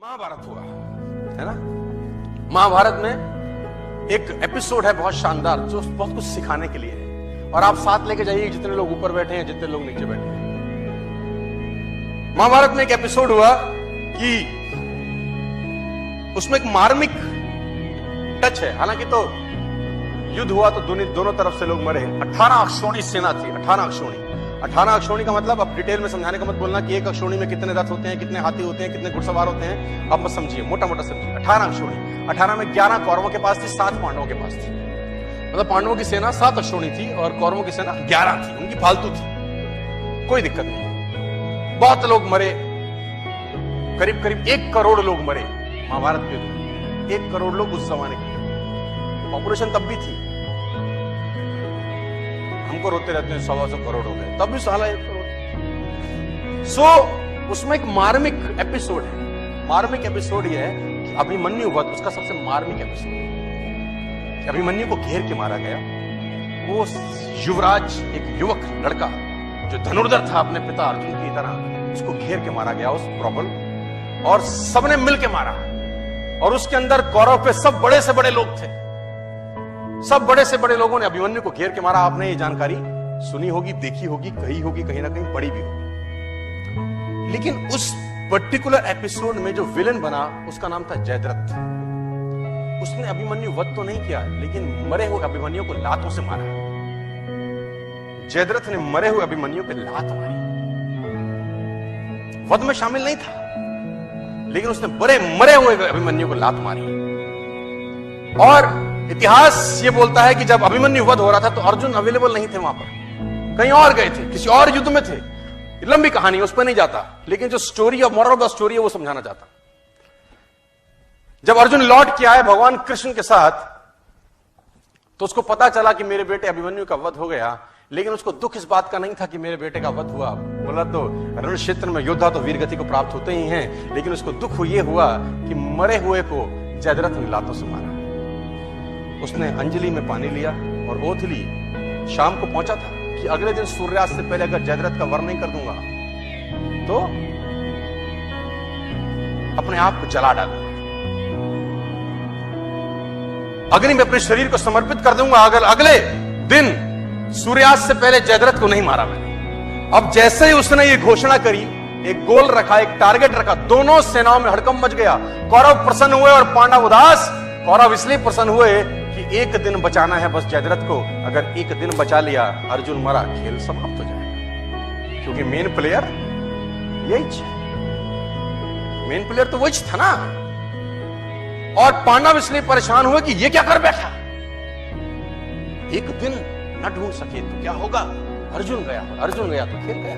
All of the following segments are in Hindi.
महाभारत हुआ है ना। महाभारत में एक एपिसोड है बहुत शानदार जो बहुत कुछ सिखाने के लिए है, और आप साथ लेके जाइए जितने लोग ऊपर बैठे हैं, जितने लोग नीचे बैठे हैं। महाभारत में एक एपिसोड हुआ कि उसमें एक मार्मिक टच है। हालांकि तो युद्ध हुआ तो दोनों तरफ से लोग मरे। 18 अक्षौणी सेना थी। 18 अक्षौणी। 18 अक्षौणी का मतलब अब डिटेल में समझाने का मत बोलना कि एक अक्षौणी में कितने रथ होते हैं, कितने हाथी होते हैं, कितने घुड़सवार होते हैं, अब मत समझिए, मोटा मोटा समझिए। 18 अक्षौणी। 18 में 11 कौरवों के पास थी, 7 पांडवों के पास थी। मतलब पांडवों की सेना 7 अक्षौणी थी और कौरवों की सेना 11 थी। उनकी फालतू थी, कोई दिक्कत नहीं। बहुत लोग मरे, करीब करीब 1 करोड़ लोग मरे महाभारत के युद्ध। 1 करोड़ लोग उस जमाने के, पॉपुलेशन तब भी थी। हमको रोते रहते हैं 100 करोड़ हो गए, तब भी साला 1 करोड़। सो उसमें एक मार्मिक एपिसोड है। मार्मिक एपिसोड ये है कि अभिमन्यु वध उसका सबसे मार्मिक एपिसोड है। अभिमन्यु को घेर के मारा गया। वो युवराज, एक युवक लड़का जो धनुर्धर था अपने पिता अर्जुन की तरह, उसको घेर के मारा गया उस प्रबल, और सबने मिल के मारा। और उसके अंदर कौरव पे सब बड़े से बड़े लोग थे। सब बड़े से बड़े लोगों ने अभिमन्यु को घेर के मारा। आपने ये जानकारी सुनी होगी, देखी होगी, कही होगी, कहीं ना कहीं पढ़ी भी होगी। लेकिन उस पर्टिकुलर एपिसोड में जो विलन बना उसका नाम था जयद्रथ। उसने अभिमन्यु वध तो नहीं किया, लेकिन मरे हुए अभिमन्यु को लातों से मारा। जयद्रथ ने मरे हुए अभिमन्यु पे लात मारी। वध में शामिल नहीं था, लेकिन उसने मरे हुए अभिमन्यु को लात मारी। और इतिहास ये बोलता है कि जब अभिमन्यु वध हो रहा था तो अर्जुन अवेलेबल नहीं थे वहां पर, कहीं और गए थे, किसी और युद्ध में थे। लंबी कहानी, उस पर नहीं जाता, लेकिन जो story of moral of the story है वो समझाना चाहता। जब अर्जुन लौट के आए भगवान कृष्ण के साथ, तो उसको पता चला कि मेरे बेटे अभिमन्यु का वध हो गया। लेकिन उसको दुख इस बात का नहीं था कि मेरे बेटे का वध हुआ। बोला तो रण क्षेत्र में योद्धा तो वीरगति को प्राप्त होते ही हैं, लेकिन उसको दुख ये हुआ कि मरे हुए को जयद्रथ ने लातों से मारा। उसने अंजलि में पानी लिया और ओथ ली। शाम को पहुंचा था कि अगले दिन सूर्यास्त से पहले अगर जयद्रथ का वर्ण नहीं कर दूंगा तो अपने आप को जला डालूंगा, अग्नि में अपने शरीर को समर्पित कर दूंगा अगर अगले दिन सूर्यास्त से पहले जयद्रथ को नहीं मारा मैंने। अब जैसे ही उसने ये घोषणा करी, एक गोल रखा, एक टारगेट रखा, दोनों सेनाओं में हड़कंप मच गया। कौरव प्रसन्न हुए और पांडव उदास। कौरव इसलिए प्रसन्न हुए कि एक दिन बचाना है बस जयद्रथ को। अगर एक दिन बचा लिया, अर्जुन मरा, खेल समाप्त हो जाएगा, क्योंकि मेन प्लेयर यही है। मेन प्लेयर तो वही था ना। और पांडव इसलिए परेशान हुए कि ये क्या कर बैठा, एक दिन न ढूंढ सके तो क्या होगा। अर्जुन गया तो खेल गया।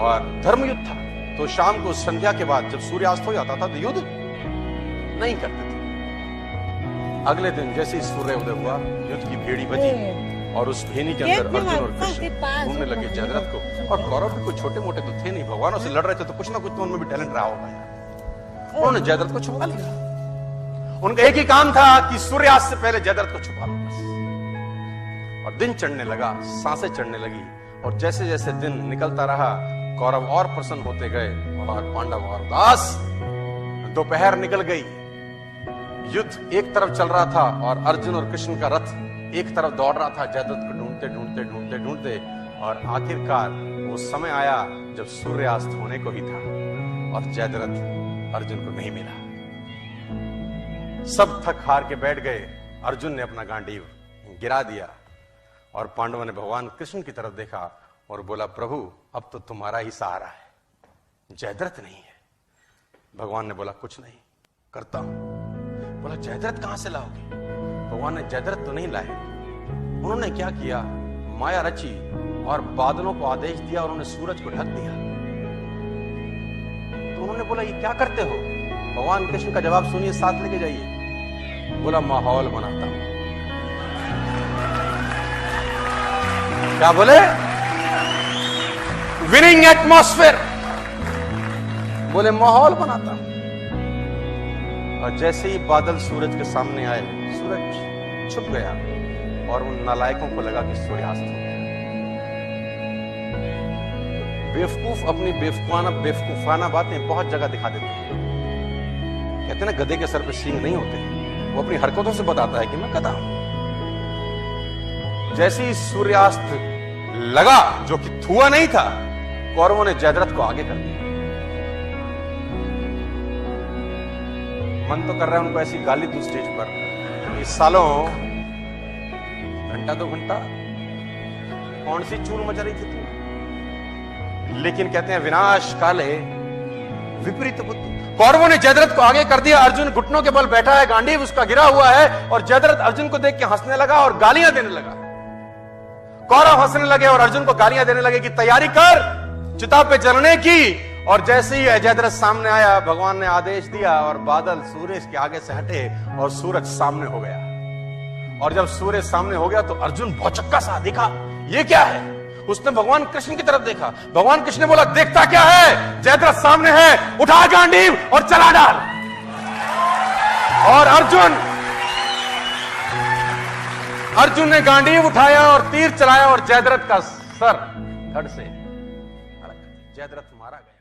और धर्म युद्ध था, तो शाम को संध्या के बाद जब सूर्यास्त हो जाता था तो युद्ध नहीं करते थे। अगले दिन जैसे ही सूर्य उदय हुआ, युद्ध की भेड़ी बजी और उस भेड़ी के अंदर अर्जुन और कृष्ण ढूंढने लगे जयद्रथ को। और कौरव भी कोई छोटे मोटे तो थे नहीं, भगवानों से लड़ रहे थे, तो कुछ ना कुछ तो उनमें भी टैलेंट रहा होगा। उन्होंने जयद्रथ को छुपा लिया। उनका एक ही काम था कि सूर्यास्त से पहले जयद्रथ को छुपा लो बस। और दिन चढ़ने लगा, सांसें चढ़ने लगी, और जैसे जैसे दिन निकलता रहा कौरव और प्रसन्न होते गए और पांडव और उदास। दोपहर निकल गई, युद्ध एक तरफ चल रहा था और अर्जुन और कृष्ण का रथ एक तरफ दौड़ रहा था जयद्रथ को ढूंढते। और आखिरकार वो समय आया जब सूर्यास्त होने को ही था और जयद्रथ अर्जुन को नहीं मिला। सब थक हार के बैठ गए। अर्जुन ने अपना गांडीव गिरा दिया और पांडवों ने भगवान कृष्ण की तरफ देखा और बोला, प्रभु अब तो तुम्हारा ही सहारा है, जयद्रथ नहीं है। भगवान ने बोला, कुछ नहीं, करता हूं। बोला, जयद्रथ कहां से लाओगे? भगवान ने जयद्रथ तो नहीं लाए। उन्होंने क्या किया, माया रची और बादलों को आदेश दिया और उन्होंने सूरज को ढक दिया। तो उन्होंने बोला, ये क्या करते हो? भगवान कृष्ण का जवाब सुनिए, साथ लेके जाइए। बोला, माहौल बनाता हूं। क्या बोले? Winning atmosphere. बोले, माहौल बनाता हूं। और जैसे ही बादल सूरज के सामने आए, सूरज छुप गया और उन नालायकों को लगा कि सूर्यास्त हो गया। बेवकूफ अपनी बेवकूफाना बातें बहुत जगह दिखा देते हैं। कहते हैं ना, गधे के सर पे सींग नहीं होते। वो अपनी हरकतों से बताता है कि मैं गधा हूं। जैसे ही सूर्यास्त लगा, जो कि हुआ नहीं था, कौरवों ने जयद्रथ को आगे कर दिया। मन तो कर रहा है उनको ऐसी गाली दूं स्टेज पर, इस सालों घंटा 2 घंटा कौन सी चूल मचा रही थी तू। लेकिन कहते हैं विनाश काले विपरीत बुद्धि। कौरवों ने जयद्रथ को आगे कर दिया। अर्जुन घुटनों के बल बैठा है, गांडीव उसका गिरा हुआ है, और जयद्रथ अर्जुन को देख के हंसने लगा और गालियां देने लगा। कौरव हंसने लगे और अर्जुन को गालियां देने लगे कि तैयारी कर चिता पे जलने की। और जैसे ही जयद्रथ सामने आया, भगवान ने आदेश दिया और बादल सूरज के आगे से हटे और सूरज सामने हो गया। और जब सूरज सामने हो गया तो अर्जुन भौचक्का सा देखा, ये क्या है। उसने भगवान कृष्ण की तरफ देखा। भगवान कृष्ण ने बोला, देखता क्या है, जयद्रथ सामने है, उठा गांडीव और चला डाल। और अर्जुन ने गांडीव उठाया और तीर चलाया और जयद्रथ का सर धड़ से अलग कर दिया। जयद्रथ मारा गया।